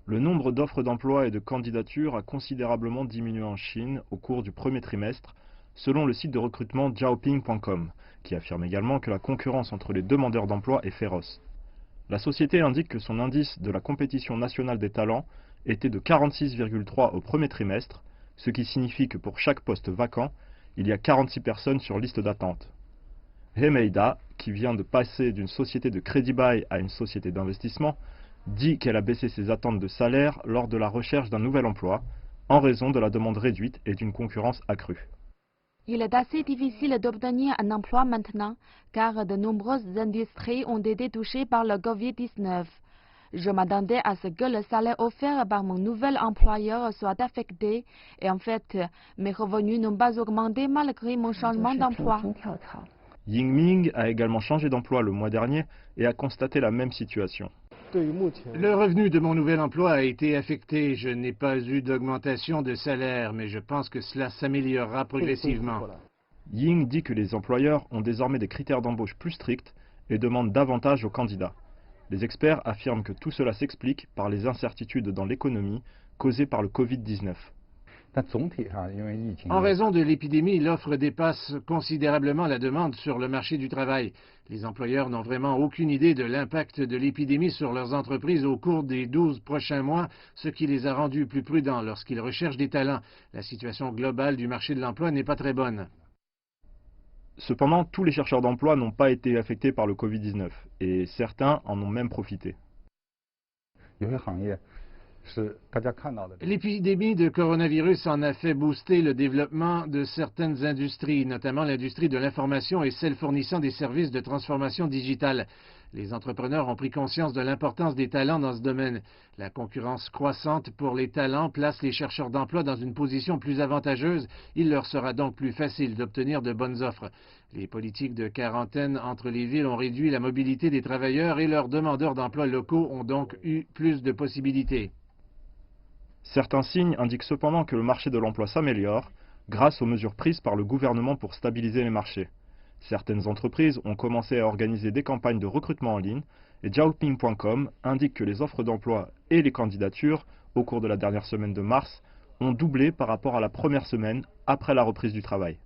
Le nombre d'offres d'emploi et de candidatures a considérablement diminué en Chine au cours du premier trimestre, selon le site de recrutement Zhaopin.com, qui affirme également que la concurrence entre les demandeurs d'emploi est féroce. La société indique que son indice de la compétition nationale des talents était de 46,3 au premier trimestre, ce qui signifie que pour chaque poste vacant, il y a 46 personnes sur liste d'attente. He Meida, qui vient de passer d'une société de crédit bail à une société d'investissement, dit qu'elle a baissé ses attentes de salaire lors de la recherche d'un nouvel emploi, en raison de la demande réduite et d'une concurrence accrue. Il est assez difficile d'obtenir un emploi maintenant, car de nombreuses industries ont été touchées par le Covid-19. Je m'attendais à ce que le salaire offert par mon nouvel employeur soit affecté, et en fait, mes revenus n'ont pas augmenté malgré mon changement d'emploi. Ying Ming a également changé d'emploi le mois dernier et a constaté la même situation. Le revenu de mon nouvel emploi a été affecté. Je n'ai pas eu d'augmentation de salaire, mais je pense que cela s'améliorera progressivement. Ying dit que les employeurs ont désormais des critères d'embauche plus stricts et demandent davantage aux candidats. Les experts affirment que tout cela s'explique par les incertitudes dans l'économie causées par le Covid-19. En raison de l'épidémie, l'offre dépasse considérablement la demande sur le marché du travail. Les employeurs n'ont vraiment aucune idée de l'impact de l'épidémie sur leurs entreprises au cours des 12 prochains mois, ce qui les a rendus plus prudents lorsqu'ils recherchent des talents. La situation globale du marché de l'emploi n'est pas très bonne. Cependant, tous les chercheurs d'emploi n'ont pas été affectés par le Covid-19 et certains en ont même profité. L'épidémie de coronavirus en a fait booster le développement de certaines industries, notamment l'industrie de l'information et celle fournissant des services de transformation digitale. Les entrepreneurs ont pris conscience de l'importance des talents dans ce domaine. La concurrence croissante pour les talents place les chercheurs d'emploi dans une position plus avantageuse. Il leur sera donc plus facile d'obtenir de bonnes offres. Les politiques de quarantaine entre les villes ont réduit la mobilité des travailleurs et leurs demandeurs d'emploi locaux ont donc eu plus de possibilités. Certains signes indiquent cependant que le marché de l'emploi s'améliore grâce aux mesures prises par le gouvernement pour stabiliser les marchés. Certaines entreprises ont commencé à organiser des campagnes de recrutement en ligne et Zhaopin.com indique que les offres d'emploi et les candidatures au cours de la dernière semaine de mars ont doublé par rapport à la première semaine après la reprise du travail.